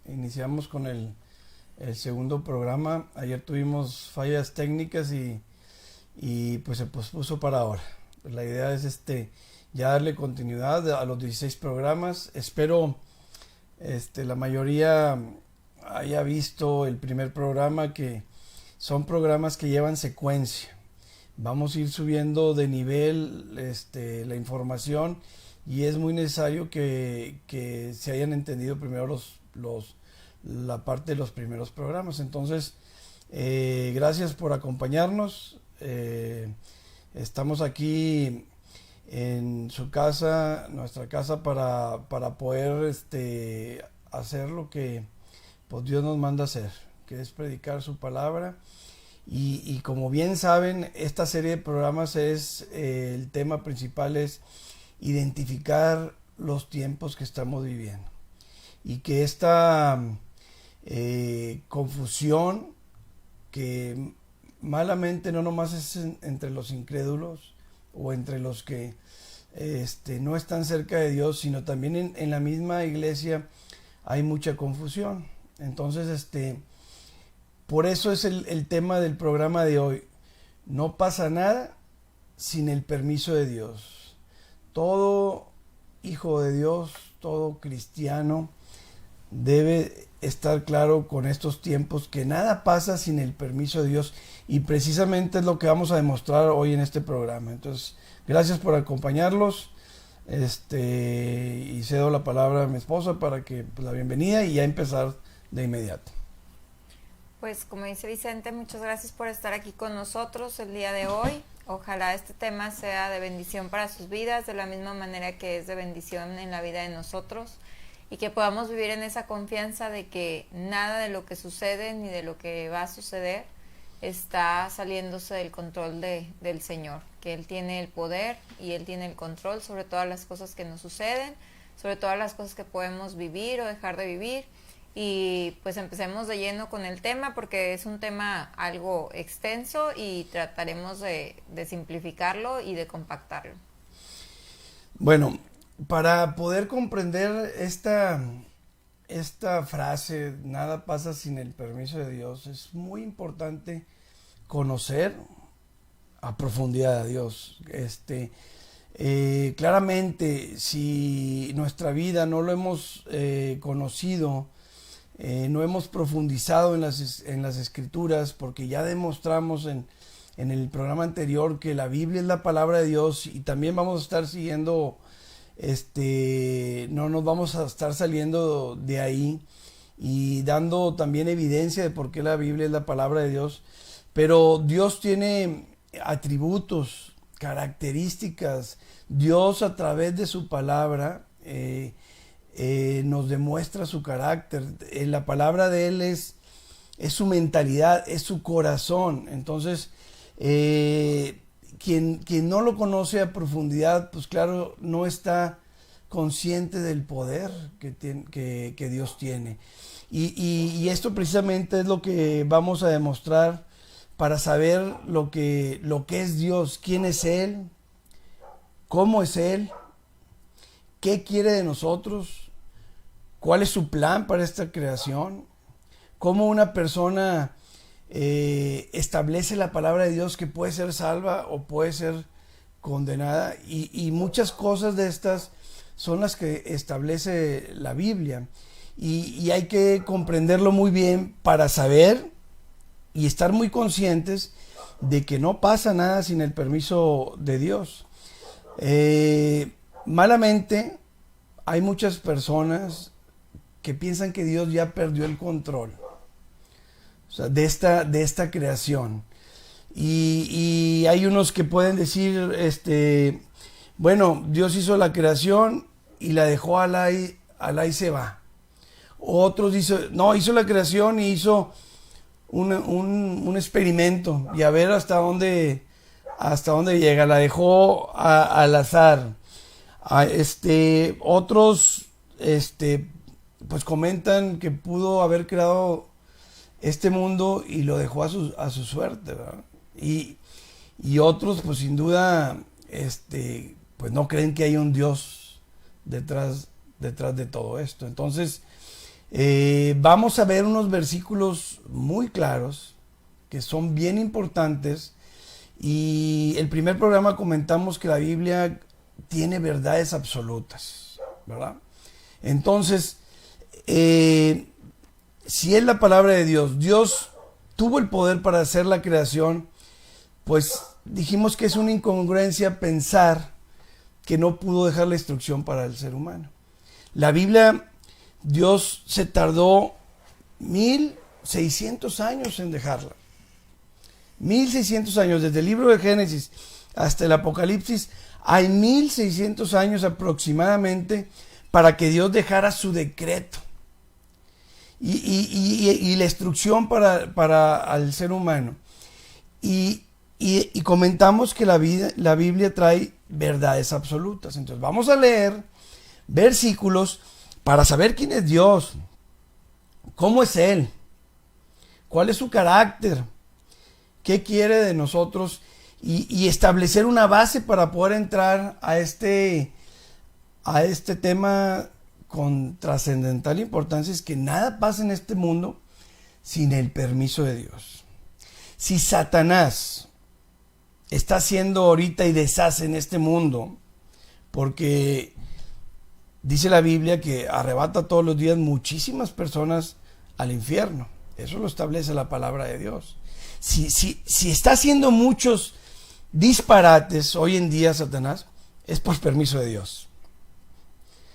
iniciamos con el segundo programa. Ayer tuvimos fallas técnicas y pues se pospuso para ahora. Pues la idea es ya darle continuidad a los 16 programas. Espero la mayoría haya visto el primer programa, que son programas que llevan secuencia. Vamos a ir subiendo de nivel la información, y es muy necesario que se hayan entendido primero la parte de los primeros programas. Entonces, gracias por acompañarnos. Estamos aquí en su casa, nuestra casa, para poder hacer lo que pues Dios nos manda hacer, que es predicar su palabra. Y como bien saben, esta serie de programas el tema principal es identificar los tiempos que estamos viviendo, y que esta confusión, que malamente no nomás es entre los incrédulos o entre los que no están cerca de Dios, sino también en la misma iglesia hay mucha confusión. Entonces, por eso es el tema del programa de hoy. No pasa nada sin el permiso de Dios. Todo hijo de Dios, todo cristiano debe estar claro con estos tiempos, que nada pasa sin el permiso de Dios, y precisamente es lo que vamos a demostrar hoy en este programa. Entonces, gracias por acompañarlos, y cedo la palabra a mi esposa para que la bienvenida y ya empezar de inmediato. Pues como dice Vicente, muchas gracias por estar aquí con nosotros el día de hoy. Ojalá este tema sea de bendición para sus vidas, de la misma manera que es de bendición en la vida de nosotros, y que podamos vivir en esa confianza de que nada de lo que sucede ni de lo que va a suceder está saliéndose del control del Señor, que Él tiene el poder y Él tiene el control sobre todas las cosas que nos suceden, sobre todas las cosas que podemos vivir o dejar de vivir. Y pues empecemos de lleno con el tema, porque es un tema algo extenso y trataremos de simplificarlo y de compactarlo. Bueno, para poder comprender esta frase, nada pasa sin el permiso de Dios, es muy importante conocer a profundidad a Dios. Claramente, si nuestra vida no lo hemos conocido, no hemos profundizado en las escrituras, porque ya demostramos en el programa anterior que la Biblia es la palabra de Dios, y también vamos a estar siguiendo, no nos vamos a estar saliendo de ahí, y dando también evidencia de por qué la Biblia es la palabra de Dios. Pero Dios tiene atributos, características. Dios, a través de su palabra, nos demuestra su carácter. La palabra de Él es su mentalidad, es su corazón. Entonces, quien no lo conoce a profundidad, pues claro, no está consciente del poder que Dios tiene. Y esto precisamente es lo que vamos a demostrar para saber lo que es Dios, quién es Él, cómo es Él, qué quiere de nosotros, cuál es su plan para esta creación, cómo una persona establece la palabra de Dios, que puede ser salva o puede ser condenada, y muchas cosas de estas son las que establece la Biblia, y hay que comprenderlo muy bien para saber y estar muy conscientes de que no pasa nada sin el permiso de Dios. Malamente hay muchas personas que piensan que Dios ya perdió el control, o sea, de esta creación, y hay unos que pueden decir, bueno, Dios hizo la creación y la dejó alá y se va. Otros dicen, no, hizo la creación y hizo un experimento, y a ver hasta dónde llega, la dejó al azar. Otros pues comentan que pudo haber creado este mundo y lo dejó a su suerte, ¿verdad? Y otros, pues sin duda, pues no creen que hay un Dios detrás de todo esto. Entonces, Vamos a ver unos versículos muy claros que son bien importantes. Y el primer programa comentamos que la Biblia tiene verdades absolutas, ¿verdad? Entonces, si es la palabra de Dios, Dios tuvo el poder para hacer la creación, pues dijimos que es una incongruencia pensar que no pudo dejar la instrucción para el ser humano. La Biblia, Dios se tardó 1600 años en dejarla. 1600 años, desde el libro de Génesis hasta el Apocalipsis, hay 1600 años aproximadamente para que Dios dejara su decreto y la instrucción para el ser humano. Y comentamos que la Biblia trae verdades absolutas. Entonces vamos a leer versículos para saber quién es Dios, cómo es Él, cuál es su carácter, qué quiere de nosotros y establecer una base para poder entrar a este tema con trascendental importancia. Es que nada pasa en este mundo sin el permiso de Dios. Si Satanás está haciendo ahorita y deshace en este mundo, porque dice la Biblia que arrebata todos los días muchísimas personas al infierno. Eso lo establece la palabra de Dios. Si está haciendo muchos disparates hoy en día Satanás, es por permiso de Dios.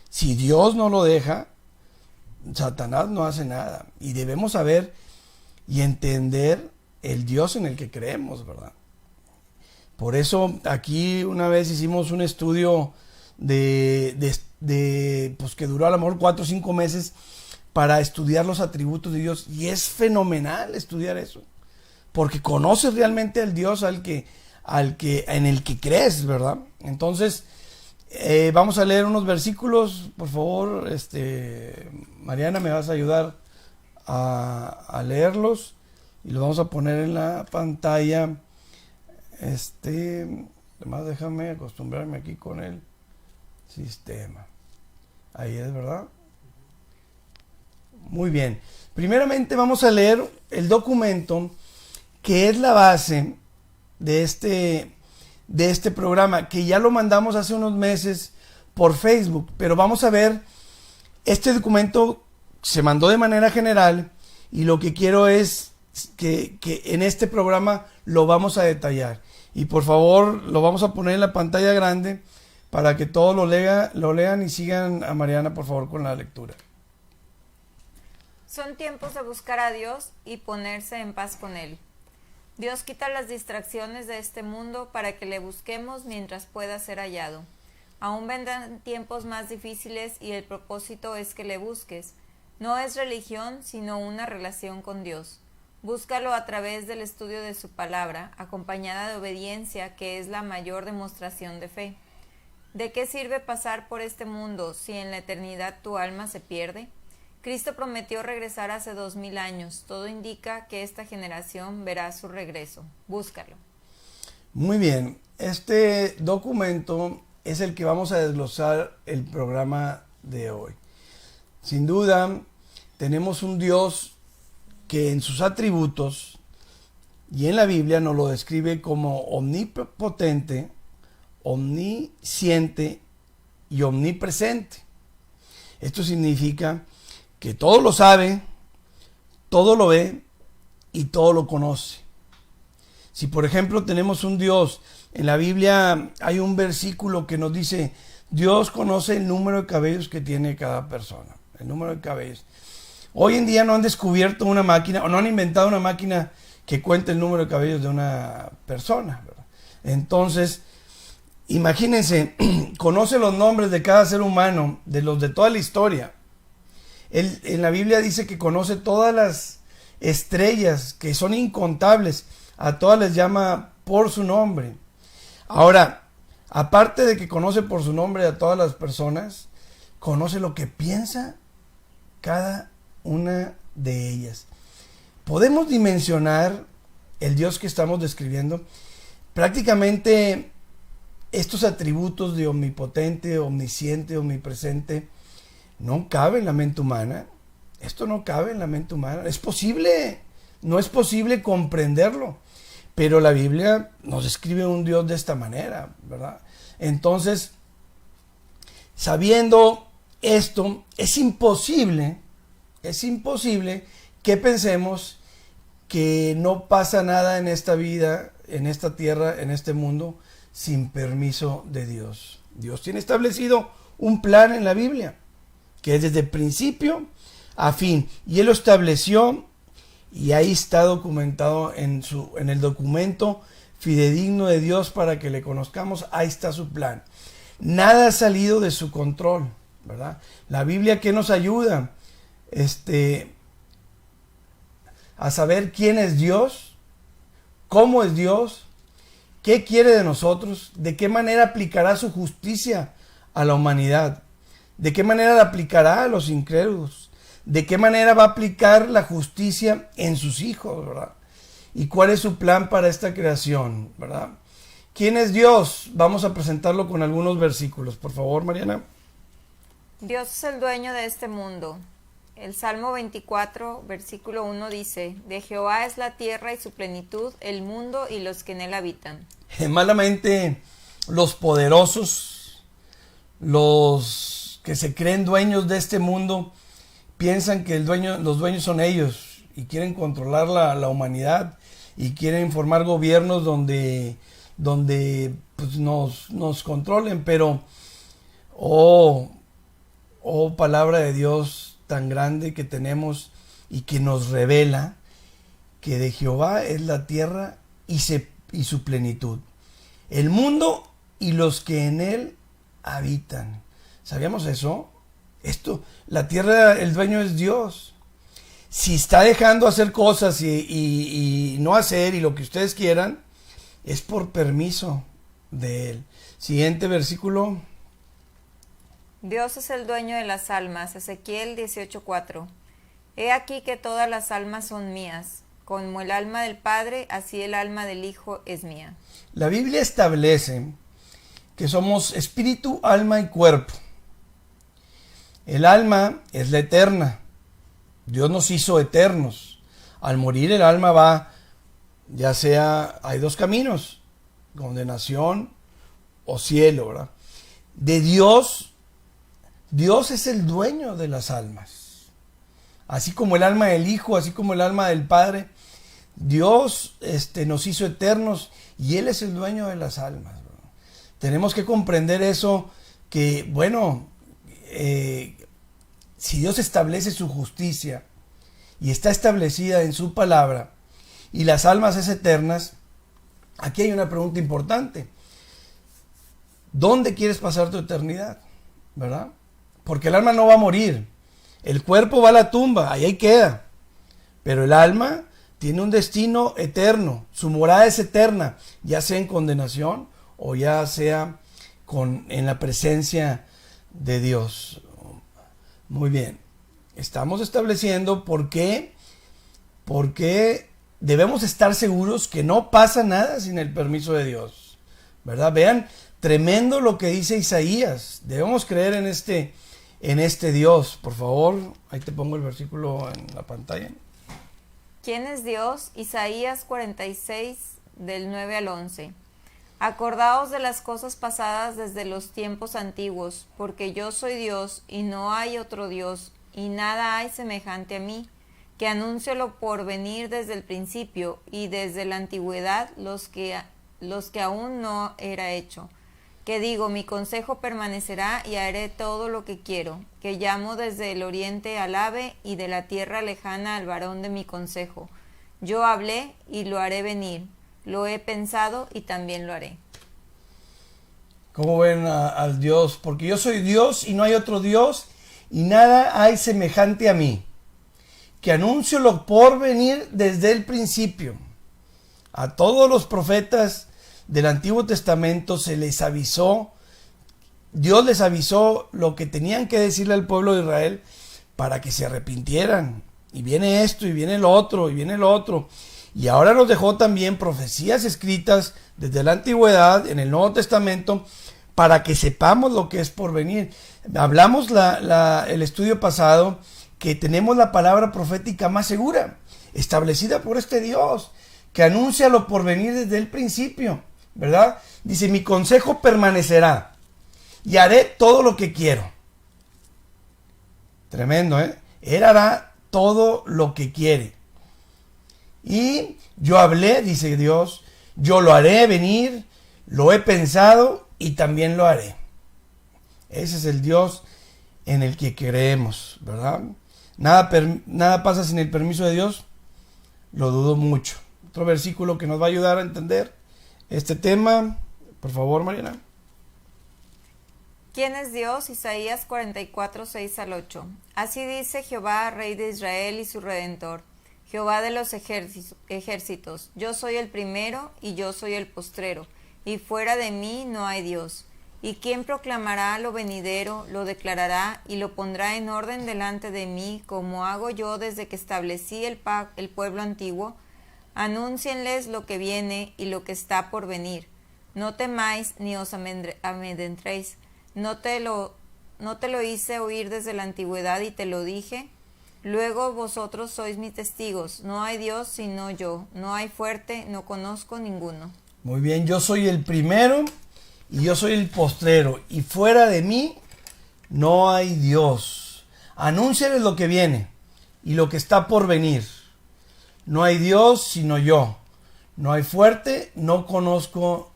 Si Dios no lo deja, Satanás no hace nada. Y debemos saber y entender el Dios en el que creemos, ¿verdad? Por eso aquí una vez hicimos un estudio pues que duró a lo mejor 4 o 5 meses para estudiar los atributos de Dios. Y es fenomenal estudiar eso, porque conoces realmente al Dios en el que crees, ¿verdad? Entonces, vamos a leer unos versículos, por favor. Madriana, me vas a ayudar a leerlos y los vamos a poner en la pantalla. Además, déjame acostumbrarme aquí con el sistema. Ahí es, ¿verdad? Muy bien. Primeramente vamos a leer el documento que es la base de este programa, que ya lo mandamos hace unos meses por Facebook, pero vamos a ver, este documento se mandó de manera general y lo que quiero es que en este programa lo vamos a detallar. Y por favor, lo vamos a poner en la pantalla grande para que todos lo lean y sigan a Mariana, por favor, con la lectura. Son tiempos de buscar a Dios y ponerse en paz con Él. Dios quita las distracciones de este mundo para que le busquemos mientras pueda ser hallado. Aún vendrán tiempos más difíciles y el propósito es que le busques. No es religión, sino una relación con Dios. Búscalo a través del estudio de su palabra, acompañada de obediencia, que es la mayor demostración de fe. ¿De qué sirve pasar por este mundo si en la eternidad tu alma se pierde? Cristo prometió regresar hace 2000 años. Todo indica que esta generación verá su regreso. Búscalo. Muy bien. Este documento es el que vamos a desglosar el programa de hoy. Sin duda, tenemos un Dios que en sus atributos y en la Biblia nos lo describe como omnipotente, omnisciente y omnipresente. Esto significa que todo lo sabe, todo lo ve y todo lo conoce. Si por ejemplo tenemos un Dios, en la Biblia hay un versículo que nos dice, Dios conoce el número de cabellos que tiene cada persona, el número de cabellos. Hoy en día no han descubierto una máquina o no han inventado una máquina que cuente el número de cabellos de una persona, ¿verdad? Entonces, imagínense, conoce los nombres de cada ser humano, de los de toda la historia. En la Biblia dice que conoce todas las estrellas, que son incontables, a todas les llama por su nombre. Ahora, aparte de que conoce por su nombre a todas las personas, conoce lo que piensa cada una de ellas. Podemos dimensionar el Dios que estamos describiendo. Prácticamente estos atributos de omnipotente, omnisciente, omnipresente no caben en la mente humana. Esto no cabe en la mente humana. Es posible, no es posible comprenderlo, pero la Biblia nos describe un Dios de esta manera, ¿verdad? Entonces, sabiendo esto, es imposible que pensemos que no pasa nada en esta vida, en esta tierra, en este mundo, sin permiso de Dios. Dios tiene establecido un plan en la Biblia, que es desde principio a fin, y Él lo estableció, y ahí está documentado en el documento fidedigno de Dios para que le conozcamos. Ahí está su plan. Nada ha salido de su control, ¿verdad? La Biblia, ¿qué nos ayuda? A saber quién es Dios, cómo es Dios, qué quiere de nosotros, de qué manera aplicará su justicia a la humanidad, de qué manera la aplicará a los incrédulos, de qué manera va a aplicar la justicia en sus hijos, ¿verdad? Y cuál es su plan para esta creación, ¿verdad? ¿Quién es Dios? Vamos a presentarlo con algunos versículos, por favor, Mariana. Dios es el dueño de este mundo. El Salmo 24, versículo 1 dice: de Jehová es la tierra y su plenitud, el mundo y los que en él habitan. Malamente los poderosos, los que se creen dueños de este mundo, piensan que los dueños son ellos y quieren controlar la humanidad y quieren formar gobiernos donde pues, nos controlen, pero oh palabra de Dios tan grande que tenemos y que nos revela que de Jehová es la tierra y su plenitud, el mundo y los que en él habitan. ¿Sabíamos eso? La tierra, el dueño es Dios. Si está dejando hacer cosas y no hacer y lo que ustedes quieran, es por permiso de él. Siguiente versículo. Dios es el dueño de las almas. Ezequiel 18:4. He aquí que todas las almas son mías. Como el alma del Padre, así el alma del Hijo es mía. La Biblia establece que somos espíritu, alma y cuerpo. El alma es la eterna. Dios nos hizo eternos. Al morir el alma va, ya sea, hay dos caminos, condenación o cielo, ¿verdad? De Dios es el dueño de las almas. Así como el alma del Hijo, así como el alma del Padre, Dios nos hizo eternos y Él es el dueño de las almas, ¿verdad? Tenemos que comprender eso, que bueno, si Dios establece su justicia y está establecida en su palabra y las almas es eternas, aquí hay una pregunta importante. ¿Dónde quieres pasar tu eternidad? ¿Verdad? Porque el alma no va a morir. El cuerpo va a la tumba, ahí queda. Pero el alma tiene un destino eterno. Su morada es eterna, ya sea en condenación o ya sea en la presencia de Dios. Muy bien. Estamos estableciendo por qué debemos estar seguros que no pasa nada sin el permiso de Dios, ¿verdad? Vean, tremendo lo que dice Isaías. Debemos creer en este Dios. Por favor, ahí te pongo el versículo en la pantalla. ¿Quién es Dios? Isaías 46, del 9 al 11. Acordaos de las cosas pasadas desde los tiempos antiguos, porque yo soy Dios y no hay otro Dios, y nada hay semejante a mí, que anuncio lo por venir desde el principio y desde la antigüedad los que aún no era hecho. Que digo, mi consejo permanecerá y haré todo lo que quiero, que llamo desde el oriente al ave y de la tierra lejana al varón de mi consejo. Yo hablé y lo haré venir, lo he pensado y también lo haré. ¿Cómo ven al Dios? Porque yo soy Dios y no hay otro Dios y nada hay semejante a mí, que anuncio lo por venir desde el principio. A todos los profetas del Antiguo Testamento se les avisó, Dios les avisó lo que tenían que decirle al pueblo de Israel para que se arrepintieran. Y viene esto, y viene lo otro, y viene lo otro. Y ahora nos dejó también profecías escritas desde la antigüedad en el Nuevo Testamento para que sepamos lo que es por venir. Hablamos el estudio pasado que tenemos la palabra profética más segura, establecida por este Dios, que anuncia lo por venir desde el principio, ¿verdad? Dice, mi consejo permanecerá y haré todo lo que quiero. Tremendo, ¿eh? Él hará todo lo que quiere. Y yo hablé, dice Dios, yo lo haré venir, lo he pensado y también lo haré. Ese es el Dios en el que creemos, ¿verdad? Nada pasa sin el permiso de Dios, lo dudo mucho. Otro versículo que nos va a ayudar a entender este tema, por favor, Mariana. ¿Quién es Dios? Isaías 44, 6 al 8. Así dice Jehová, Rey de Israel y su Redentor, Jehová de los ejércitos, yo soy el primero y yo soy el postrero, y fuera de mí no hay Dios. ¿Y quién proclamará lo venidero, lo declarará y lo pondrá en orden delante de mí, como hago yo desde que establecí el pueblo antiguo? Anúncienles lo que viene y lo que está por venir. No temáis ni os amedrentéis. ¿No te lo hice oír desde la antigüedad y te lo dije? Luego vosotros sois mis testigos. No hay Dios sino yo. No hay fuerte, no conozco ninguno. Muy bien, yo soy el primero y yo soy el postrero. Y fuera de mí no hay Dios. Anúnciales lo que viene y lo que está por venir. No hay Dios sino yo. No hay fuerte, no conozco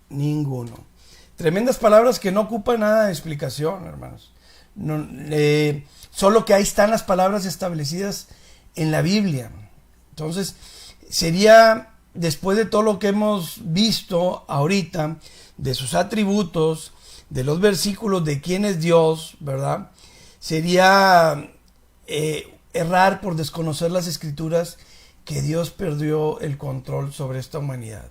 ninguno. Tremendas palabras que no ocupan nada de explicación, hermanos. Solo que ahí están las palabras establecidas en la Biblia. Entonces, sería, después de todo lo que hemos visto ahorita, de sus atributos, de los versículos de quién es Dios, ¿verdad? Sería errar por desconocer las Escrituras, que Dios perdió el control sobre esta humanidad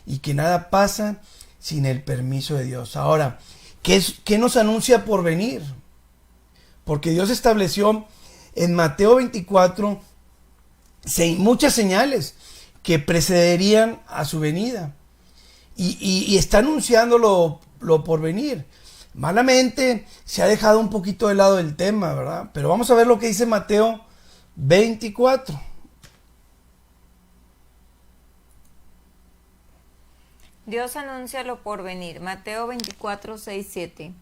y que nada pasa sin el permiso de Dios. Ahora, ¿qué nos anuncia por venir? Porque Dios estableció en Mateo 24 muchas señales que precederían a su venida. Y está anunciando lo por venir. Malamente se ha dejado un poquito de lado el tema, ¿verdad? Pero vamos a ver lo que dice Mateo 24. Dios anuncia lo por venir. Mateo 24, 6, 7.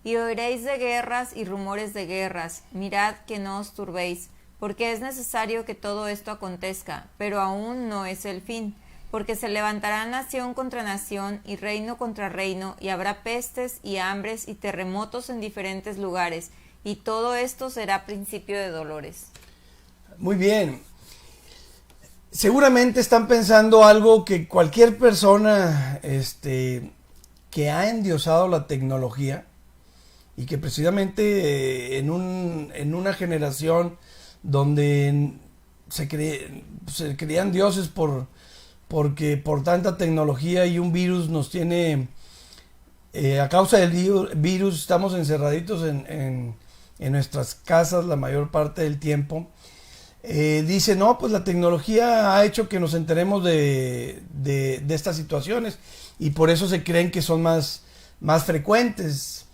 Y oiréis de guerras y rumores de guerras. Mirad que no os turbéis, porque es necesario que todo esto acontezca, pero aún no es el fin. Porque se levantará nación contra nación y reino contra reino, y habrá pestes y hambres y terremotos en diferentes lugares, y todo esto será principio de dolores. Muy bien. Seguramente están pensando algo que cualquier persona que ha endiosado la tecnología y que precisamente en una generación donde se creían dioses porque por tanta tecnología y un virus nos tiene, a causa del virus estamos encerraditos en nuestras casas la mayor parte del tiempo. Dice, no, pues la tecnología ha hecho que nos enteremos de estas situaciones y por eso se creen que son más frecuentes,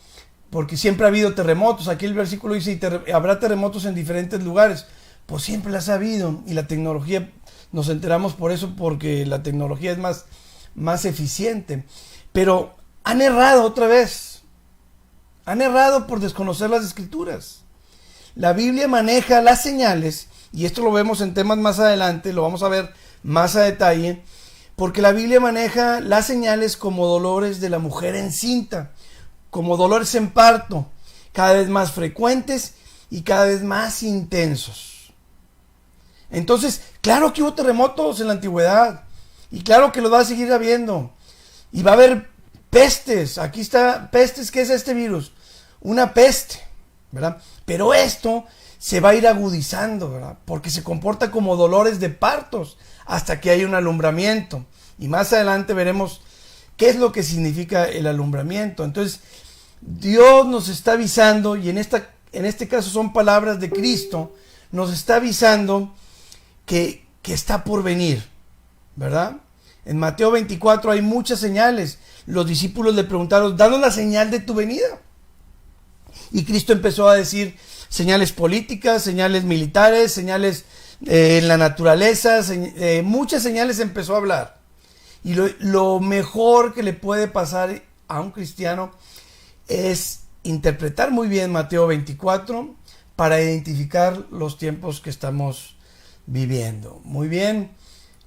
porque siempre ha habido terremotos. Aquí el versículo dice, habrá terremotos en diferentes lugares. Pues siempre las ha habido y la tecnología, nos enteramos por eso, porque la tecnología es más eficiente. Pero han errado otra vez, han errado por desconocer las Escrituras. La Biblia maneja las señales, y esto lo vemos en temas más adelante, lo vamos a ver más a detalle, porque la Biblia maneja las señales como dolores de la mujer encinta, como dolores en parto, cada vez más frecuentes y cada vez más intensos. Entonces, claro que hubo terremotos en la antigüedad, y claro que los va a seguir habiendo, y va a haber pestes. Aquí está, pestes, ¿qué es este virus? Una peste, ¿verdad? Pero esto se va a ir agudizando, ¿verdad? Porque se comporta como dolores de partos hasta que hay un alumbramiento. Y más adelante veremos qué es lo que significa el alumbramiento. Entonces, Dios nos está avisando, y en este caso son palabras de Cristo, nos está avisando que está por venir, ¿verdad? En Mateo 24 hay muchas señales. Los discípulos le preguntaron, danos la señal de tu venida. Y Cristo empezó a decir, señales políticas, señales militares, señales en la naturaleza, muchas señales empezó a hablar. Y lo mejor que le puede pasar a un cristiano es interpretar muy bien Mateo 24 para identificar los tiempos que estamos viviendo. Muy bien.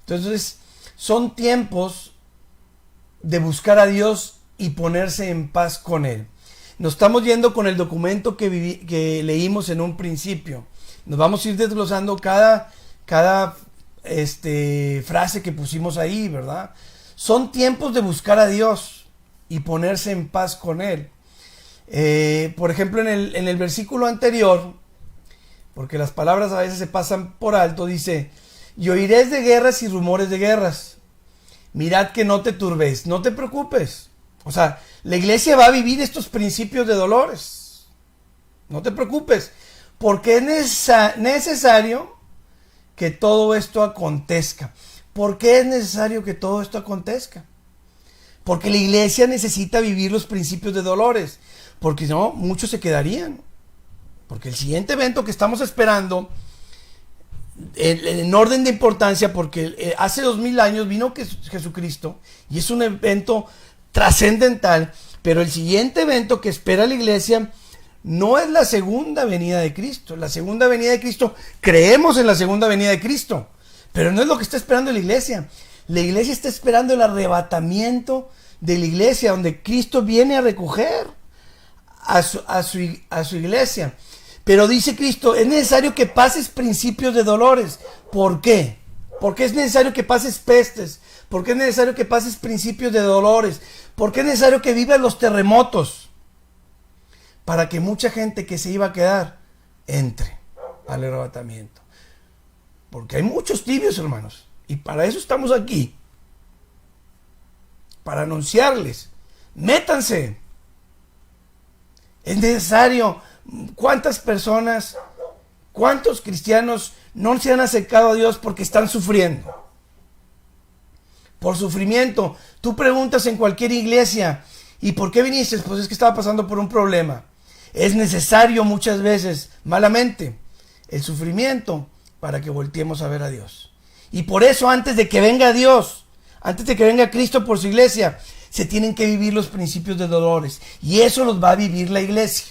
Entonces, son tiempos de buscar a Dios y ponerse en paz con Él. Nos estamos yendo con el documento que leímos en un principio. Nos vamos a ir desglosando cada frase que pusimos ahí, ¿verdad? Son tiempos de buscar a Dios y ponerse en paz con Él. Por ejemplo, en el versículo anterior, porque las palabras a veces se pasan por alto, dice: y oiréis de guerras y rumores de guerras. Mirad que no te turbéis, no te preocupes. O sea, la iglesia va a vivir estos principios de dolores. No te preocupes, porque es necesario que todo esto acontezca. ¿Por qué es necesario que todo esto acontezca? Porque la iglesia necesita vivir los principios de dolores, porque si no, muchos se quedarían. Porque el siguiente evento que estamos esperando, en orden de importancia, porque hace 2000 años vino Jesucristo, y es un evento trascendental, pero el siguiente evento que espera la iglesia no es la segunda venida de Cristo. La segunda venida de Cristo, creemos en la segunda venida de Cristo, pero no es lo que está esperando la iglesia. La iglesia está esperando el arrebatamiento de la iglesia, donde Cristo viene a recoger a su iglesia. Pero dice Cristo, es necesario que pases principios de dolores. ¿Por qué? Porque es necesario que pases pestes. Porque es necesario que pases principios de dolores. Porque es necesario que vivas los terremotos. Para que mucha gente que se iba a quedar entre al arrebatamiento. Porque hay muchos tibios, hermanos. Y para eso estamos aquí. Para anunciarles. Métanse. Es necesario. ¿Cuántas personas, cuántos cristianos no se han acercado a Dios porque están sufriendo? Por sufrimiento. Tú preguntas en cualquier iglesia, ¿y por qué viniste? Pues es que estaba pasando por un problema. Es necesario muchas veces, malamente, el sufrimiento para que volteemos a ver a Dios. Y por eso, antes de que venga Dios, antes de que venga Cristo por su iglesia, se tienen que vivir los principios de dolores. Y eso los va a vivir la iglesia.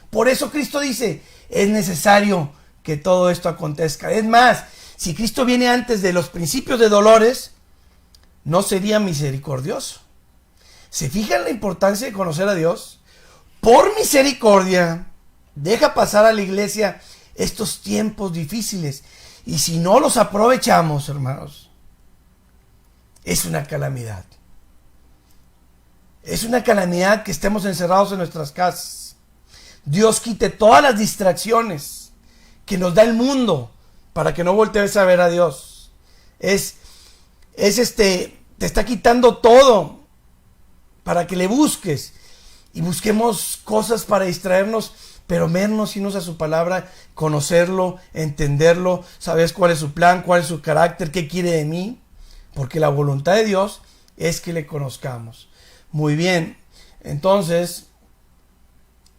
Por eso Cristo dice, es necesario que todo esto acontezca. Es más, si Cristo viene antes de los principios de dolores, no sería misericordioso. ¿Se fijan la importancia de conocer a Dios? Por misericordia, deja pasar a la iglesia estos tiempos difíciles. Y si no los aprovechamos, hermanos, es una calamidad. Es una calamidad que estemos encerrados en nuestras casas. Dios quite todas las distracciones que nos da el mundo para que no voltees a ver a Dios. Te está quitando todo para que le busques y busquemos cosas para distraernos, pero vernos irnos a su palabra, conocerlo, entenderlo, sabes cuál es su plan, cuál es su carácter, qué quiere de mí, porque la voluntad de Dios es que le conozcamos. Muy bien, entonces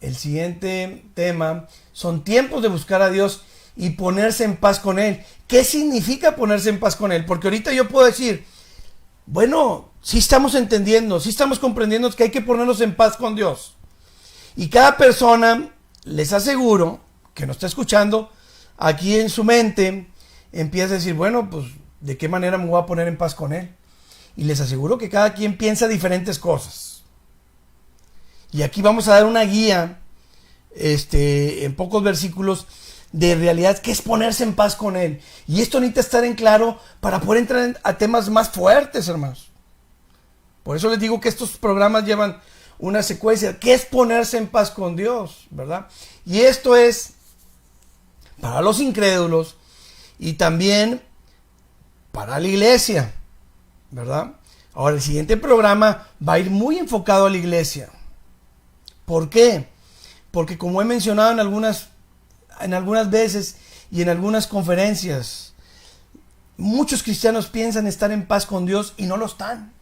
el siguiente tema son tiempos de buscar a Dios y ponerse en paz con Él. ¿Qué significa ponerse en paz con Él? Porque ahorita yo puedo decir, bueno, sí estamos entendiendo, sí estamos comprendiendo que hay que ponernos en paz con Dios. Y cada persona, les aseguro, que nos está escuchando, aquí en su mente, empieza a decir, bueno, pues, ¿de qué manera me voy a poner en paz con Él? Y les aseguro que cada quien piensa diferentes cosas. Y aquí vamos a dar una guía, en pocos versículos, de realidad qué es ponerse en paz con Él. Y esto necesita estar en claro para poder entrar a temas más fuertes, hermanos. Por eso les digo que estos programas llevan una secuencia. ¿Qué es ponerse en paz con Dios? ¿Verdad? Y esto es para los incrédulos y también para la iglesia, ¿verdad? Ahora, el siguiente programa va a ir muy enfocado a la iglesia. ¿Por qué? Porque como he mencionado en algunas veces y en algunas conferencias, muchos cristianos piensan estar en paz con Dios y no lo están.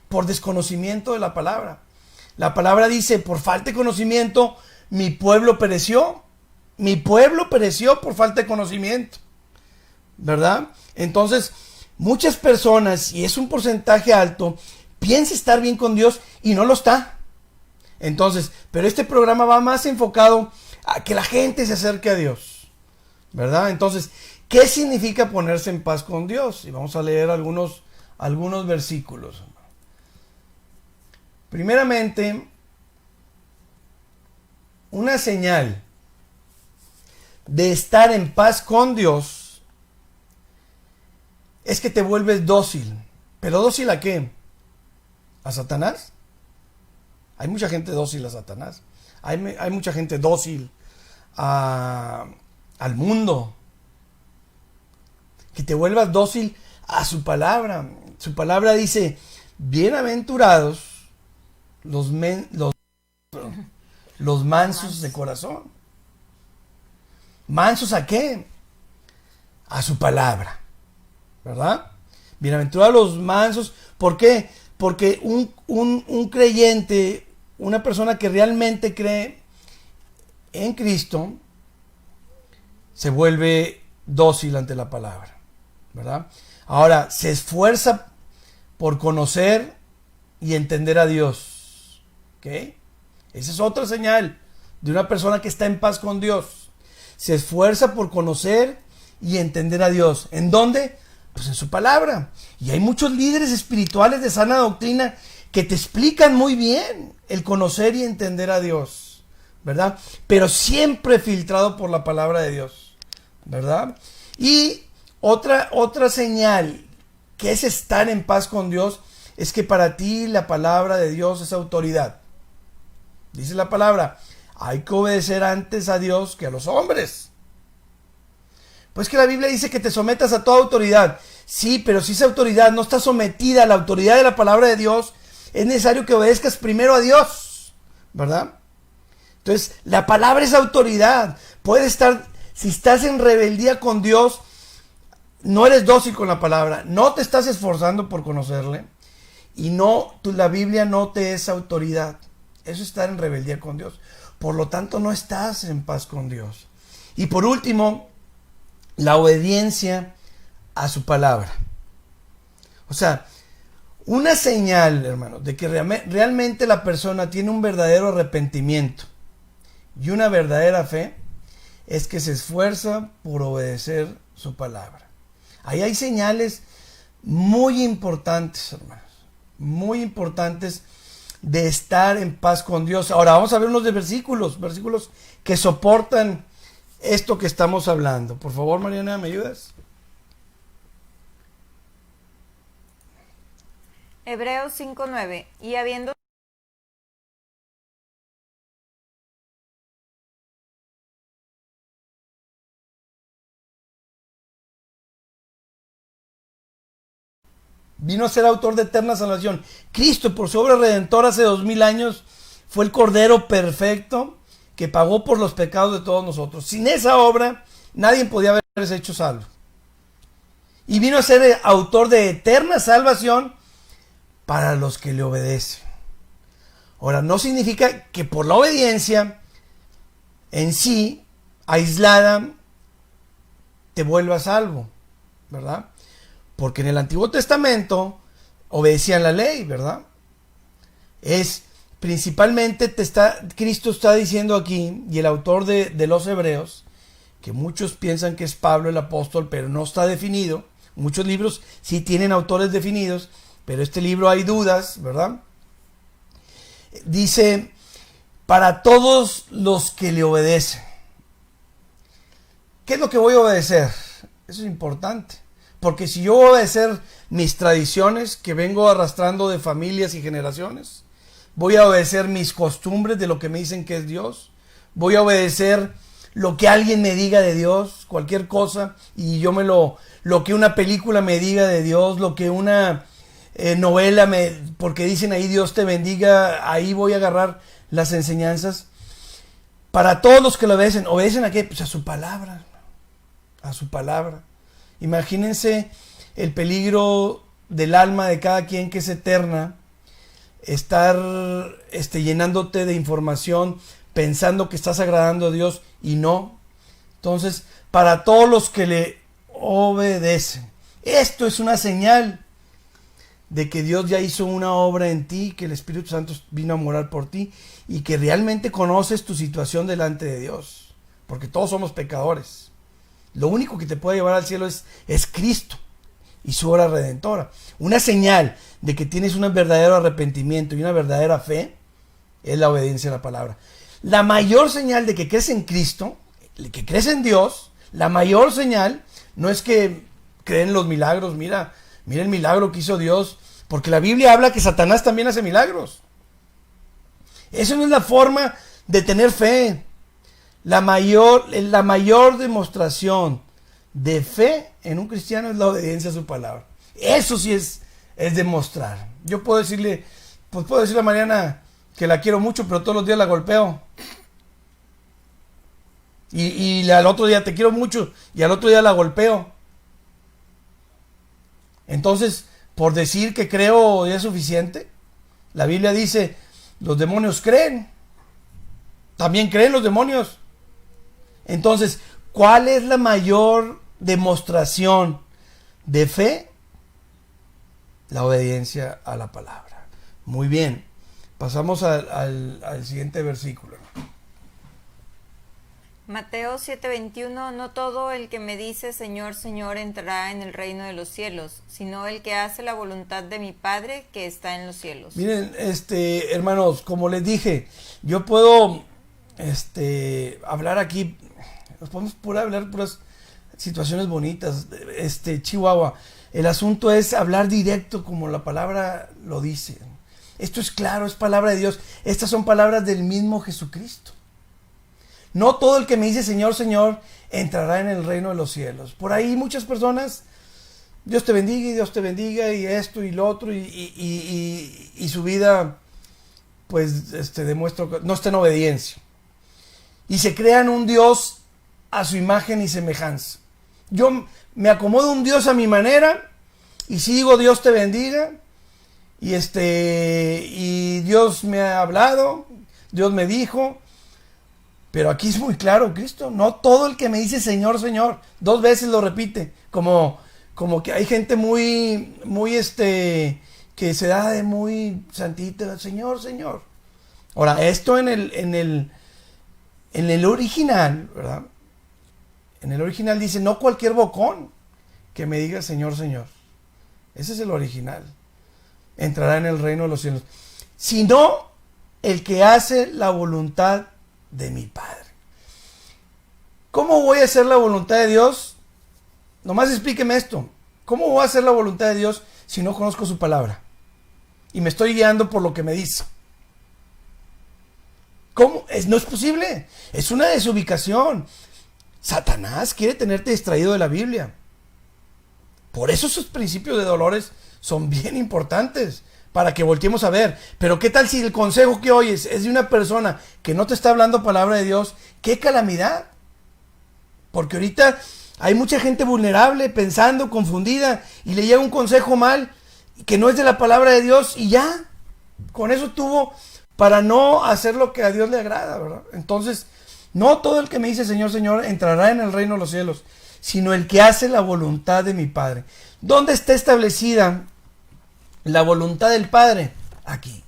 Por desconocimiento de la palabra. La palabra dice, por falta de conocimiento, mi pueblo pereció. mi pueblo pereció por falta de conocimiento, ¿verdad? Entonces, muchas personas, y es un porcentaje alto, piensa estar bien con Dios y no lo está. Entonces, pero este programa va más enfocado a que la gente se acerque a Dios, ¿verdad? Entonces, ¿qué significa ponerse en paz con Dios? Y vamos a leer algunos versículos. Primeramente, una señal de estar en paz con Dios es que te vuelves dócil. ¿Pero dócil a qué? ¿A Satanás? Hay mucha gente dócil a Satanás. Hay mucha gente dócil al mundo. Que te vuelvas dócil a su palabra. Su palabra dice, bienaventurados los mansos de corazón. ¿Mansos a qué? A su palabra, ¿verdad? Bienaventurados los mansos. ¿Por qué? Porque un creyente, una persona que realmente cree en Cristo, se vuelve dócil ante la palabra, ¿verdad? Ahora, se esfuerza por conocer y entender a Dios, ¿ok? Esa es otra señal de una persona que está en paz con Dios. Se esfuerza por conocer y entender a Dios. ¿En dónde? Pues en su palabra. Y hay muchos líderes espirituales de sana doctrina que te explican muy bien el conocer y entender a Dios, ¿verdad? Pero siempre filtrado por la palabra de Dios, ¿verdad? Y otra señal que es estar en paz con Dios es que para ti la palabra de Dios es autoridad. Dice la palabra, hay que obedecer antes a Dios que a los hombres. Pues que la Biblia dice que te sometas a toda autoridad. Sí, pero si esa autoridad no está sometida a la autoridad de la palabra de Dios, es necesario que obedezcas primero a Dios, ¿verdad? Entonces, la palabra es autoridad. Puedes estar, si estás en rebeldía con Dios, no eres dócil con la palabra, no te estás esforzando por conocerle, y la Biblia no te es autoridad. Eso es estar en rebeldía con Dios. Por lo tanto, no estás en paz con Dios. Y por último, la obediencia a su palabra. O sea, una señal, hermanos, de que realmente la persona tiene un verdadero arrepentimiento y una verdadera fe es que se esfuerza por obedecer su palabra. Ahí hay señales muy importantes, hermanos, muy importantes de estar en paz con Dios. Ahora vamos a ver unos de versículos que soportan esto que estamos hablando. Por favor, Mariana, ¿me ayudas? Hebreos 5:9. Y habiendo vino a ser autor de eterna salvación. Cristo, por su obra redentora hace 2000 años, fue el Cordero perfecto que pagó por los pecados de todos nosotros. Sin esa obra, nadie podía haberse hecho salvo. Y vino a ser autor de eterna salvación para los que le obedecen. Ahora, no significa que por la obediencia en sí, aislada, te vuelvas salvo, ¿verdad? Porque en el Antiguo Testamento obedecían la ley, ¿verdad? Es principalmente Cristo está diciendo aquí, y el autor de los Hebreos, que muchos piensan que es Pablo el apóstol, pero no está definido. Muchos libros sí tienen autores definidos, pero este libro hay dudas, ¿verdad? Dice, para todos los que le obedecen. ¿Qué es lo que voy a obedecer? Eso es importante. Porque si yo voy a obedecer mis tradiciones que vengo arrastrando de familias y generaciones, voy a obedecer mis costumbres de lo que me dicen que es Dios, voy a obedecer lo que alguien me diga de Dios, cualquier cosa, y yo lo que una película me diga de Dios, lo que una novela porque dicen ahí Dios te bendiga, ahí voy a agarrar las enseñanzas. Para todos los que lo ¿obedecen a qué? Pues a su palabra, a su palabra. Imagínense el peligro del alma de cada quien que es eterna, estar llenándote de información pensando que estás agradando a Dios y no, Entonces, para todos los que le obedecen. Esto es una señal de que Dios ya hizo una obra en ti, que el Espíritu Santo vino a morar por ti y que realmente conoces tu situación delante de Dios. Porque todos somos pecadores. Lo único que te puede llevar al cielo es Cristo y su obra redentora. Una señal de que tienes un verdadero arrepentimiento y una verdadera fe es la obediencia a la palabra. La mayor señal de que crees en Cristo, que crees en Dios, la mayor señal no es que creen los milagros. Mira el milagro que hizo Dios, porque la Biblia habla que Satanás también hace milagros. Eso no es la forma de tener fe. La mayor demostración de fe en un cristiano es la obediencia a su palabra. Eso sí es demostrar. Yo puedo decirle a Mariana que la quiero mucho, pero todos los días la golpeo. Y al otro día te quiero mucho y al otro día la golpeo. Entonces, por decir que creo es suficiente. La Biblia dice, los demonios creen. También creen los demonios. Entonces, ¿cuál es la mayor demostración de fe? La obediencia a la palabra. Muy bien. Pasamos al siguiente versículo. Mateo 7:21, no todo el que me dice Señor, Señor entrará en el reino de los cielos, sino el que hace la voluntad de mi Padre que está en los cielos. Miren, hermanos, como les dije, yo puedo hablar aquí, nos podemos hablar puras situaciones bonitas, Chihuahua. El asunto es hablar directo como la palabra lo dice. Esto es claro, es palabra de Dios. Estas son palabras del mismo Jesucristo. No todo el que me dice Señor, Señor, entrará en el reino de los cielos. Por ahí muchas personas, Dios te bendiga y Dios te bendiga y esto y lo otro y su vida pues demuestra que no está en obediencia. Y se crean un Dios a su imagen y semejanza. Yo me acomodo un Dios a mi manera y si digo Dios te bendiga y Dios me ha hablado, Dios me dijo. Pero aquí es muy claro, Cristo, no todo el que me dice Señor, Señor, 2 veces lo repite, como que hay gente muy que se da de muy santita, Señor, Señor. Ahora, esto en el original, ¿verdad? En el original dice, no cualquier bocón que me diga Señor, Señor. Ese es el original. Entrará en el reino de los cielos. Sino el que hace la voluntad de mi Padre. ¿Cómo voy a hacer la voluntad de Dios? Nomás explíqueme esto. ¿Cómo voy a hacer la voluntad de Dios si no conozco su palabra? Y me estoy guiando por lo que me dice. ¿Cómo? No es posible. Es una desubicación. Satanás quiere tenerte distraído de la Biblia. Por eso esos principios de dolores son bien importantes. Para que volteemos a ver. Pero ¿qué tal si el consejo que oyes es de una persona que no te está hablando palabra de Dios? ¡Qué calamidad! Porque ahorita hay mucha gente vulnerable, pensando, confundida, y le llega un consejo mal, que no es de la palabra de Dios, y ya, con eso tuvo para no hacer lo que a Dios le agrada, ¿verdad? Entonces, no todo el que me dice Señor, Señor, entrará en el reino de los cielos, sino el que hace la voluntad de mi Padre. ¿Dónde está establecida la voluntad del Padre? Aquí.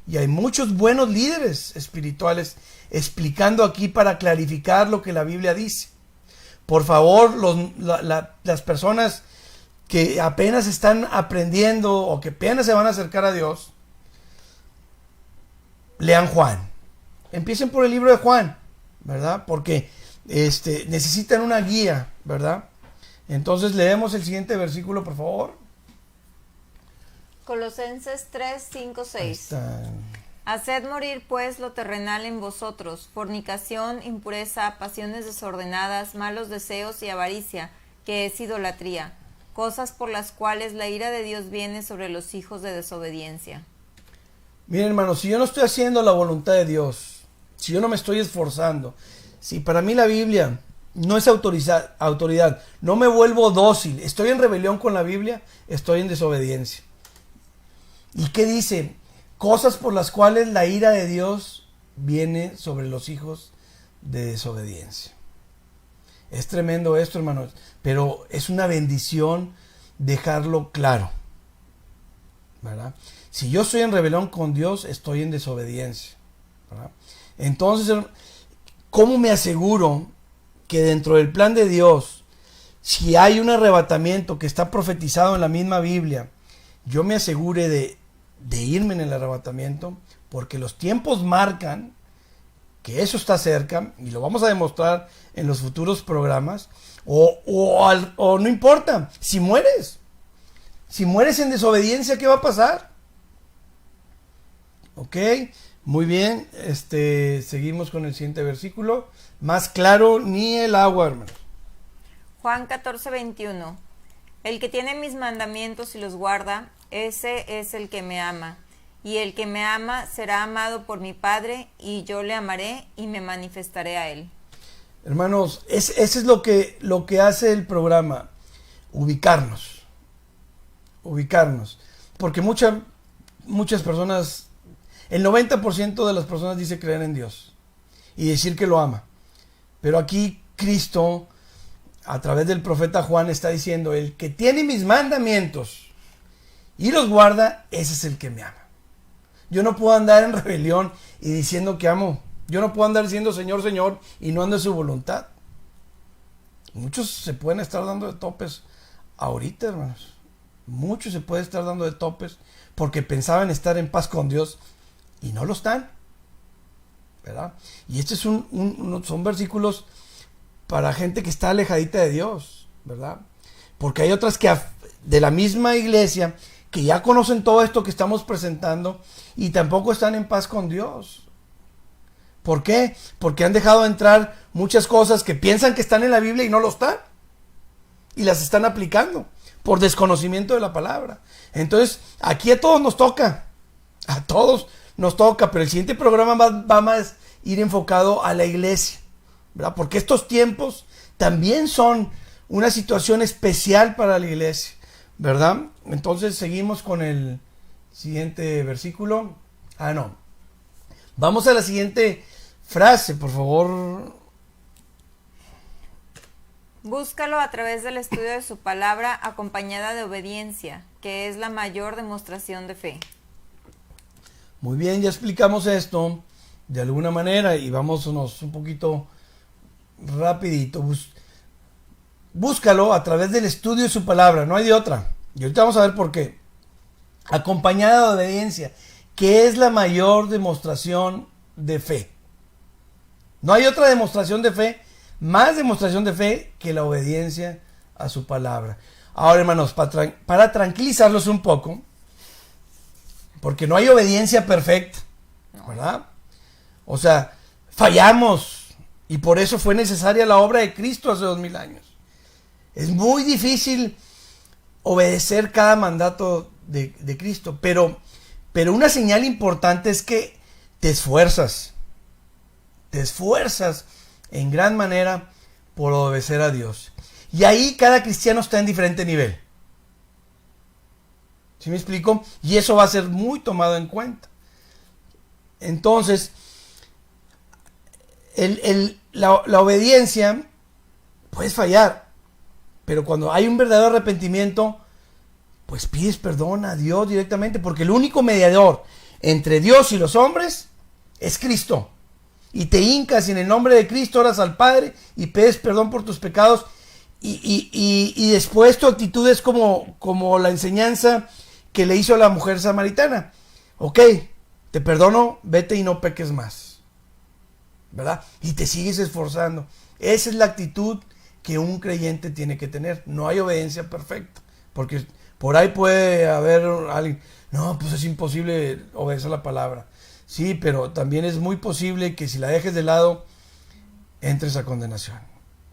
Y hay muchos buenos líderes espirituales explicando aquí para clarificar lo que la Biblia dice. Por favor, las personas que apenas están aprendiendo o que apenas se van a acercar a Dios, lean Juan. Empiecen por el libro de Juan, ¿verdad? Porque necesitan una guía, ¿verdad? Entonces leemos el siguiente versículo, por favor. Colosenses 3, 5, 6. Haced morir pues lo terrenal en vosotros, fornicación, impureza, pasiones desordenadas, malos deseos y avaricia, que es idolatría, cosas por las cuales la ira de Dios viene sobre los hijos de desobediencia. Miren, hermanos, si yo no estoy haciendo la voluntad de Dios, si yo no me estoy esforzando, si para mí la Biblia no es autoridad, no me vuelvo dócil, estoy en rebelión con la Biblia, estoy en desobediencia. ¿Y qué dice? Cosas por las cuales la ira de Dios viene sobre los hijos de desobediencia. Es tremendo esto, hermanos, pero es una bendición dejarlo claro, ¿verdad? Si yo estoy en rebelión con Dios, estoy en desobediencia, ¿verdad? Entonces, ¿cómo me aseguro que dentro del plan de Dios, si hay un arrebatamiento que está profetizado en la misma Biblia, yo me asegure de irme en el arrebatamiento? Porque los tiempos marcan que eso está cerca, y lo vamos a demostrar en los futuros programas, o no importa, si mueres en desobediencia, ¿qué va a pasar? Ok, muy bien, seguimos con el siguiente versículo. Más claro ni el agua, hermano. Juan 14:21. El que tiene mis mandamientos y los guarda, ese es el que me ama. Y el que me ama será amado por mi Padre, y yo le amaré y me manifestaré a él. Hermanos, eso es lo que hace el programa, ubicarnos. Porque muchas personas, el 90% de las personas dice creer en Dios y decir que lo ama. Pero aquí Cristo, a través del profeta Juan, está diciendo: el que tiene mis mandamientos y los guarda, ese es el que me ama. Yo no puedo andar en rebelión y diciendo que amo. Yo no puedo andar diciendo Señor, Señor, y no ando en su voluntad. Muchos se pueden estar dando de topes ahorita, hermanos. Muchos se pueden estar dando de topes porque pensaban estar en paz con Dios y no lo están, ¿verdad? Y estos son versículos para gente que está alejadita de Dios, ¿verdad? Porque hay otras que de la misma iglesia que ya conocen todo esto que estamos presentando y tampoco están en paz con Dios. ¿Por qué? Porque han dejado entrar muchas cosas que piensan que están en la Biblia y no lo están. Y las están aplicando por desconocimiento de la palabra. Entonces, aquí a todos nos toca. A todos nos toca. Pero el siguiente programa va más ir enfocado a la iglesia, ¿verdad? Porque estos tiempos también son una situación especial para la iglesia, ¿verdad? Entonces, seguimos con el siguiente versículo. Vamos a la siguiente frase, por favor. Búscalo a través del estudio de su palabra, acompañada de obediencia, que es la mayor demostración de fe. Muy bien, ya explicamos esto de alguna manera y vámonos un poquito rapidito. Búscalo a través del estudio de su palabra, no hay de otra. Y ahorita vamos a ver por qué. Acompañada de obediencia, que es la mayor demostración de fe. No hay otra demostración de fe, más demostración de fe que la obediencia a su palabra. Ahora, hermanos, para tranquilizarlos un poco, porque no hay obediencia perfecta, ¿verdad? O sea, fallamos y por eso fue necesaria la obra de Cristo hace 2000 años. Es muy difícil obedecer cada mandato de Cristo, pero una señal importante es que te esfuerzas en gran manera por obedecer a Dios. Y ahí cada cristiano está en diferente nivel. ¿Sí me explico? Y eso va a ser muy tomado en cuenta. Entonces, la obediencia, puedes fallar, pero cuando hay un verdadero arrepentimiento, pues pides perdón a Dios directamente, porque el único mediador entre Dios y los hombres es Cristo. Y te hincas y en el nombre de Cristo oras al Padre y pides perdón por tus pecados. Y después tu actitud es como la enseñanza que le hizo a la mujer samaritana. Ok, te perdono, vete y no peques más, ¿verdad? Y te sigues esforzando. Esa es la actitud que un creyente tiene que tener. No hay obediencia perfecta, porque por ahí puede haber alguien, no, pues es imposible obedecer la palabra. Sí, pero también es muy posible que si la dejes de lado, entres a condenación,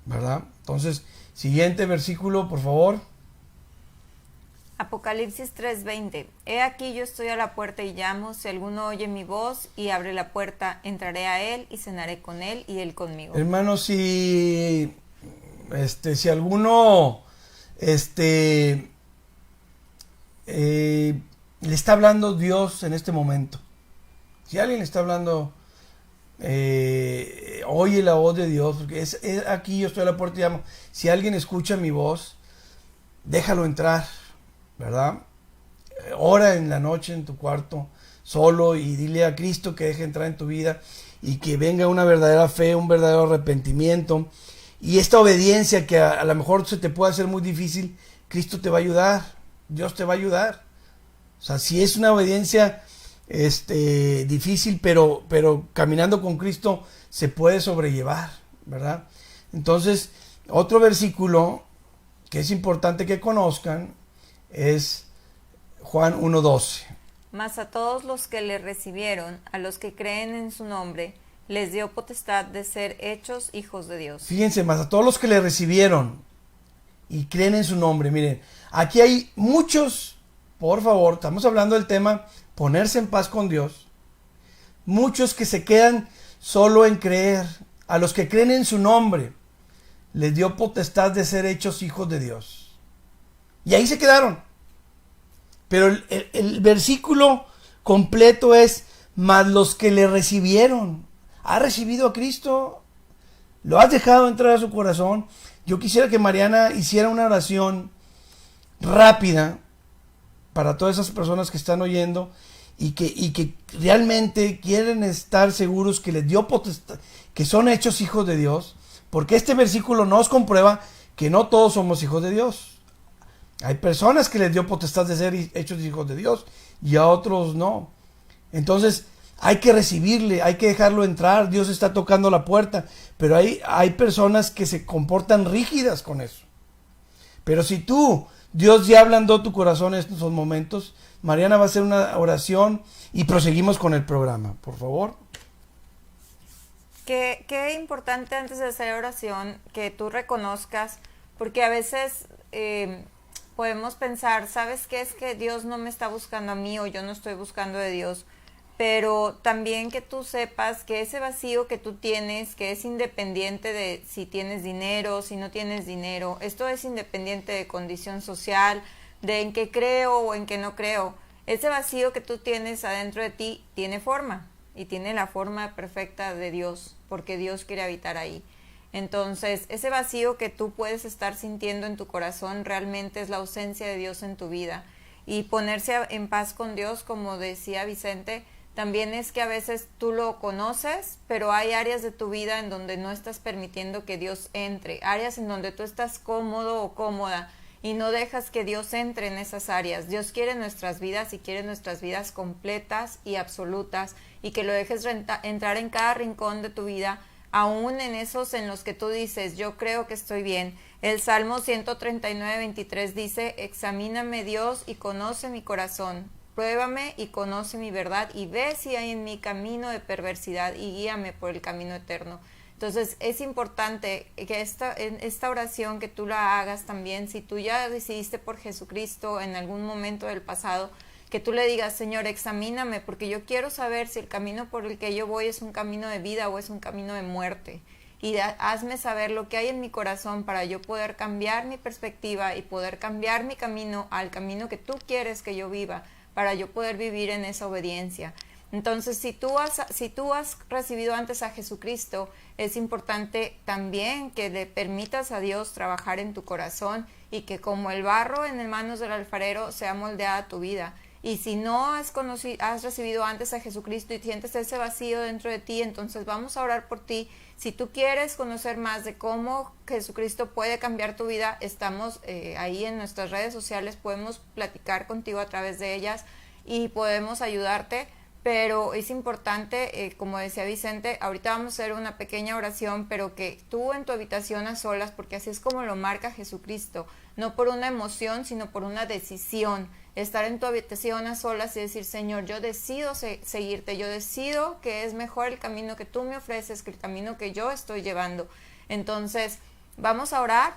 ¿verdad? Entonces, siguiente versículo, por favor. Apocalipsis 3:20. He aquí yo estoy a la puerta y llamo. Si alguno oye mi voz y abre la puerta, entraré a él y cenaré con él y él conmigo. Hermanos, si alguno le está hablando Dios en este momento, si alguien le está hablando oye la voz de Dios, porque es aquí yo estoy a la puerta y llamo. Si alguien escucha mi voz, déjalo entrar, ¿verdad? Ora en la noche en tu cuarto solo y dile a Cristo que deje entrar en tu vida y que venga una verdadera fe, un verdadero arrepentimiento y esta obediencia que a lo mejor se te puede hacer muy difícil. Cristo te va a ayudar, Dios te va a ayudar. O sea, si es una obediencia difícil, pero caminando con Cristo se puede sobrellevar, ¿verdad? Entonces, otro versículo que es importante que conozcan es Juan 1:12. Mas a todos los que le recibieron, a los que creen en su nombre, les dio potestad de ser hechos hijos de Dios. Fíjense, más a todos los que le recibieron y creen en su nombre. Miren, aquí hay muchos, por favor, estamos hablando del tema ponerse en paz con Dios. Muchos que se quedan solo en creer. A los que creen en su nombre, les dio potestad de ser hechos hijos de Dios. Y ahí se quedaron. Pero el versículo completo es, mas los que le recibieron. ¿Has recibido a Cristo? ¿Lo has dejado entrar a su corazón? Yo quisiera que Mariana hiciera una oración rápida para todas esas personas que están oyendo y que realmente quieren estar seguros que les dio potestad, que son hechos hijos de Dios, porque este versículo nos comprueba que no todos somos hijos de Dios. Hay personas que les dio potestad de ser hechos hijos de Dios y a otros no. Entonces hay que recibirle, hay que dejarlo entrar. Dios está tocando la puerta, pero hay personas que se comportan rígidas con eso. Pero si Dios ya ablandó tu corazón en estos momentos, Mariana va a hacer una oración y proseguimos con el programa, por favor. Qué importante antes de hacer oración que tú reconozcas, porque a veces podemos pensar, ¿sabes qué? Es que Dios no me está buscando a mí o yo no estoy buscando de Dios, pero también que tú sepas que ese vacío que tú tienes, que es independiente de si tienes dinero, si no tienes dinero, esto es independiente de condición social, de en qué creo o en qué no creo. Ese vacío que tú tienes adentro de ti tiene forma y tiene la forma perfecta de Dios, porque Dios quiere habitar ahí. Entonces, ese vacío que tú puedes estar sintiendo en tu corazón realmente es la ausencia de Dios en tu vida. Y ponerse en paz con Dios, como decía Vicente, también es que a veces tú lo conoces, pero hay áreas de tu vida en donde no estás permitiendo que Dios entre, áreas en donde tú estás cómodo o cómoda y no dejas que Dios entre en esas áreas. Dios quiere nuestras vidas y quiere nuestras vidas completas y absolutas y que lo dejes entrar en cada rincón de tu vida, aún en esos en los que tú dices, yo creo que estoy bien. El Salmo 139:23 dice, examíname Dios y conoce mi corazón, pruébame y conoce mi verdad y ve si hay en mí camino de perversidad y guíame por el camino eterno. Entonces es importante que esta oración que tú la hagas también, si tú ya decidiste por Jesucristo en algún momento del pasado, que tú le digas, Señor, examíname, porque yo quiero saber si el camino por el que yo voy es un camino de vida o es un camino de muerte. Y hazme saber lo que hay en mi corazón para yo poder cambiar mi perspectiva y poder cambiar mi camino al camino que tú quieres que yo viva, para yo poder vivir en esa obediencia. Entonces, si tú has recibido antes a Jesucristo, es importante también que le permitas a Dios trabajar en tu corazón y que como el barro en las manos del alfarero sea moldeada tu vida. Y si no has recibido antes a Jesucristo y sientes ese vacío dentro de ti, entonces vamos a orar por ti. Si tú quieres conocer más de cómo Jesucristo puede cambiar tu vida, estamos ahí en nuestras redes sociales, podemos platicar contigo a través de ellas y podemos ayudarte. Pero es importante, como decía Vicente, ahorita vamos a hacer una pequeña oración, pero que tú en tu habitación a solas, porque así es como lo marca Jesucristo, no por una emoción, sino por una decisión, estar en tu habitación a solas y decir, Señor, yo decido seguirte, yo decido que es mejor el camino que tú me ofreces que el camino que yo estoy llevando. Entonces, vamos a orar,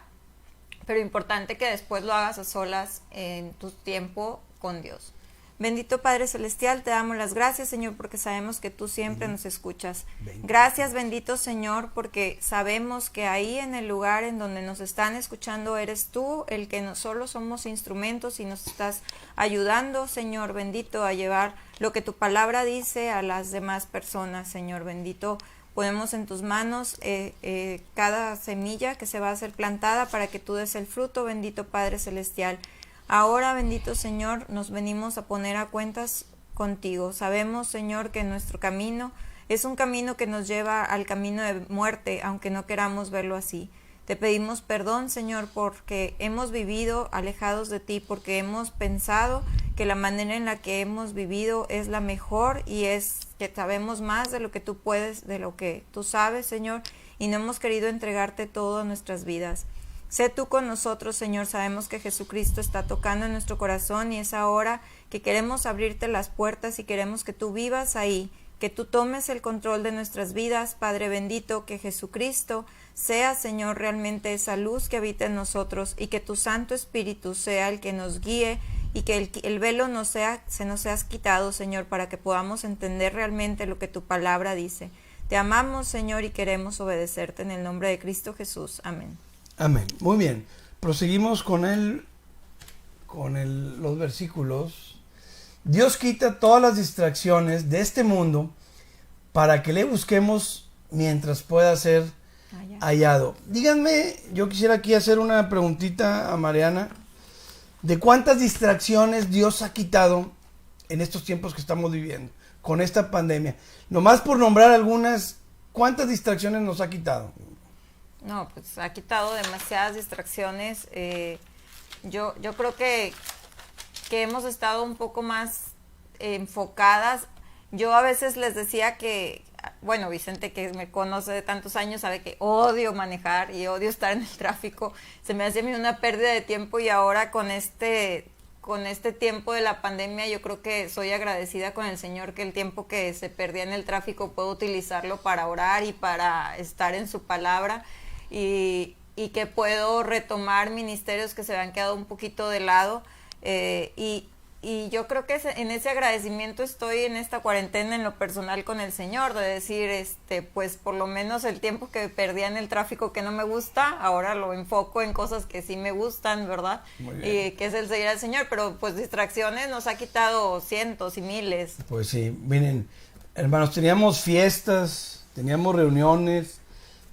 pero importante que después lo hagas a solas en tu tiempo con Dios. Bendito Padre Celestial, te damos las gracias, Señor, porque sabemos que tú siempre nos escuchas. Gracias, bendito Señor, porque sabemos que ahí en el lugar en donde nos están escuchando eres tú, el que no solo somos instrumentos y nos estás ayudando, Señor bendito, a llevar lo que tu palabra dice a las demás personas, Señor bendito. Ponemos en tus manos cada semilla que se va a ser plantada para que tú des el fruto, bendito Padre Celestial. Ahora, bendito Señor, nos venimos a poner a cuentas contigo. Sabemos, Señor, que nuestro camino es un camino que nos lleva al camino de muerte, aunque no queramos verlo así. Te pedimos perdón, Señor, porque hemos vivido alejados de ti, porque hemos pensado que la manera en la que hemos vivido es la mejor y es que sabemos más de lo que tú puedes, de lo que tú sabes, Señor, y no hemos querido entregarte todo a nuestras vidas. Sé tú con nosotros, Señor. Sabemos que Jesucristo está tocando en nuestro corazón y es ahora que queremos abrirte las puertas y queremos que tú vivas ahí, que tú tomes el control de nuestras vidas, Padre bendito, que Jesucristo sea, Señor, realmente esa luz que habita en nosotros y que tu Santo Espíritu sea el que nos guíe y que el velo se nos sea quitado, Señor, para que podamos entender realmente lo que tu palabra dice. Te amamos, Señor, y queremos obedecerte en el nombre de Cristo Jesús. Amén. Amén. Muy bien. Proseguimos con los versículos. Dios quita todas las distracciones de este mundo para que le busquemos mientras pueda ser hallado. Díganme, yo quisiera aquí hacer una preguntita a Mariana. ¿De cuántas distracciones Dios ha quitado en estos tiempos que estamos viviendo, con esta pandemia? Nomás por nombrar algunas, ¿cuántas distracciones nos ha quitado? No, pues ha quitado demasiadas distracciones. Yo creo que hemos estado un poco más enfocadas. Yo a veces les decía que, bueno, Vicente, que me conoce de tantos años, sabe que odio manejar y odio estar en el tráfico. Se me hace a mí una pérdida de tiempo y ahora con este tiempo de la pandemia yo creo que soy agradecida con el Señor que el tiempo que se perdía en el tráfico puedo utilizarlo para orar y para estar en su palabra. Y que puedo retomar ministerios que se habían quedado un poquito de lado y yo creo que en ese agradecimiento estoy en esta cuarentena en lo personal con el Señor, de decir, pues por lo menos el tiempo que perdía en el tráfico que no me gusta, ahora lo enfoco en cosas que sí me gustan, ¿verdad? Y que es el seguir al Señor, pero pues distracciones nos ha quitado cientos y miles. Pues sí, miren, hermanos, teníamos fiestas, teníamos reuniones,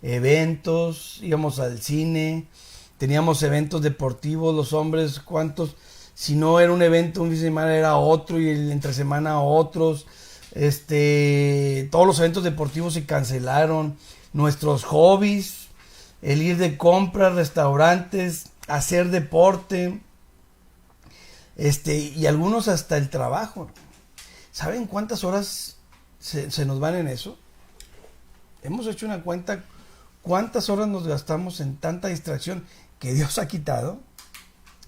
eventos, íbamos al cine, teníamos eventos deportivos, los hombres, ¿cuántos? Si no era un evento un fin de semana era otro y el entre semana otros, todos los eventos deportivos se cancelaron, nuestros hobbies, el ir de compras, restaurantes, hacer deporte, y algunos hasta el trabajo. ¿Saben cuántas horas se nos van en eso? Hemos hecho una cuenta. ¿Cuántas horas nos gastamos en tanta distracción que Dios ha quitado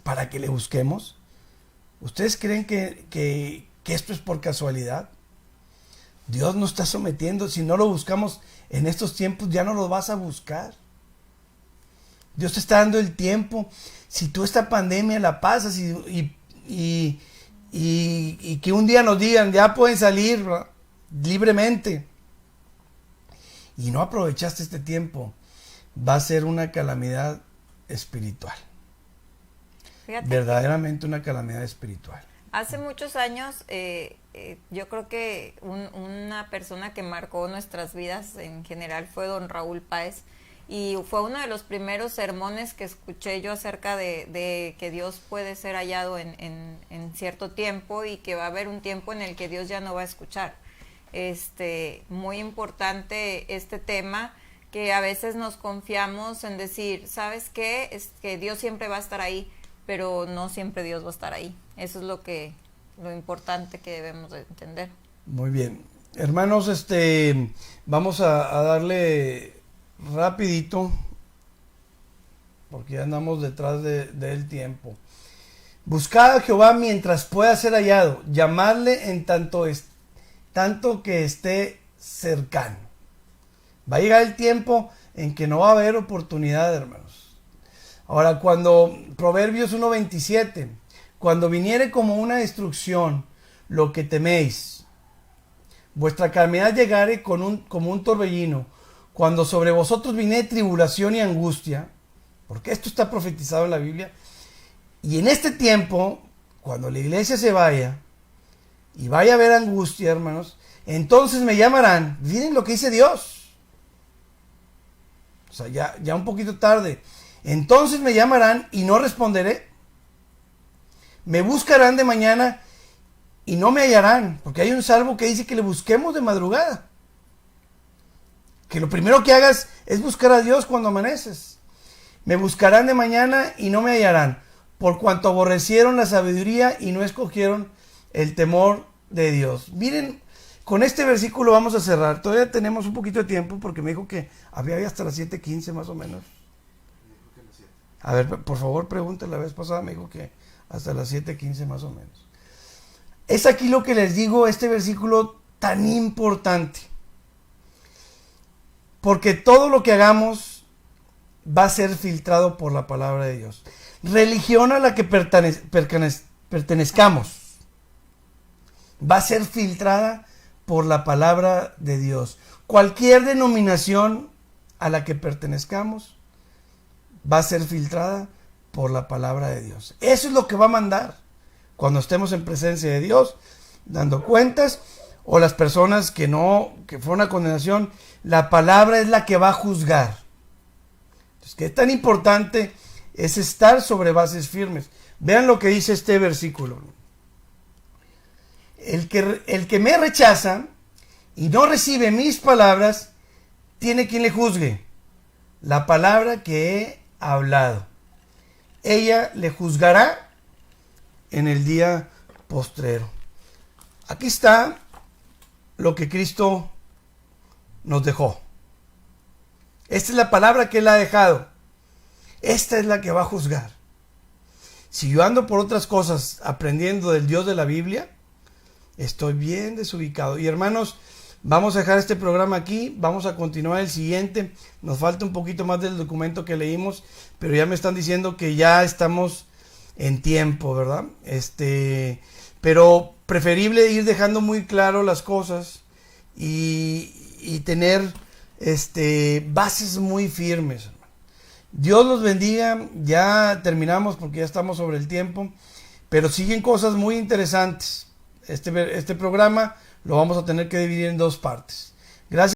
para que le busquemos? ¿Ustedes creen que esto es por casualidad? Dios nos está sometiendo. Si no lo buscamos en estos tiempos, ya no lo vas a buscar. Dios te está dando el tiempo. Si tú esta pandemia la pasas y que un día nos digan, ya pueden salir libremente, y no aprovechaste este tiempo, va a ser una calamidad espiritual. Fíjate, verdaderamente una calamidad espiritual. Hace muchos años, yo creo que una persona que marcó nuestras vidas en general fue don Raúl Páez, y fue uno de los primeros sermones que escuché yo acerca de que Dios puede ser hallado en cierto tiempo y que va a haber un tiempo en el que Dios ya no va a escuchar. Muy importante este tema, que a veces nos confiamos en decir, ¿sabes qué? Es que Dios siempre va a estar ahí, pero no siempre Dios va a estar ahí. Eso es lo importante que debemos de entender. Muy bien. Hermanos, vamos a darle rapidito, porque ya andamos detrás del tiempo. Buscad a Jehová mientras pueda ser hallado, llamadle en tanto que esté cercano. Va a llegar el tiempo en que no va a haber oportunidad, hermanos. Ahora, cuando Proverbios 1:27, cuando viniere como una destrucción, lo que teméis. Vuestra calamidad llegare como un torbellino, cuando sobre vosotros viniere tribulación y angustia, porque esto está profetizado en la Biblia, y en este tiempo, cuando la iglesia se vaya, y vaya a haber angustia, hermanos, entonces me llamarán. Miren lo que dice Dios. O sea, ya un poquito tarde. Entonces me llamarán y no responderé. Me buscarán de mañana y no me hallarán, porque hay un salmo que dice que le busquemos de madrugada. Que lo primero que hagas es buscar a Dios cuando amaneces. Me buscarán de mañana y no me hallarán, por cuanto aborrecieron la sabiduría y no escogieron el temor de Dios. Miren, con este versículo vamos a cerrar. Todavía tenemos un poquito de tiempo porque me dijo que había hasta las 7:15 más o menos. A ver, por favor, pregunta. La vez pasada me dijo que hasta las 7:15 más o menos. Es aquí lo que les digo, este versículo tan importante. Porque todo lo que hagamos va a ser filtrado por la palabra de Dios. Religión a la que pertenezcamos va a ser filtrada por la palabra de Dios. Cualquier denominación a la que pertenezcamos va a ser filtrada por la palabra de Dios. Eso es lo que va a mandar cuando estemos en presencia de Dios, dando cuentas, o las personas que fueron a condenación. La palabra es la que va a juzgar. Entonces, qué tan importante es estar sobre bases firmes. Vean lo que dice este versículo. El que me rechaza y no recibe mis palabras, tiene quien le juzgue. La palabra que he hablado, ella le juzgará en el día postrero. Aquí está lo que Cristo nos dejó. Esta es la palabra que Él ha dejado. Esta es la que va a juzgar. Si yo ando por otras cosas aprendiendo del Dios de la Biblia, estoy bien desubicado. Y hermanos, vamos a dejar este programa aquí, vamos a continuar el siguiente. Nos falta un poquito más del documento que leímos, pero ya me están diciendo que ya estamos en tiempo, ¿verdad? Pero preferible ir dejando muy claro las cosas y tener bases muy firmes. Dios los bendiga. Ya terminamos porque ya estamos sobre el tiempo, pero siguen cosas muy interesantes. Este programa lo vamos a tener que dividir en dos partes. Gracias.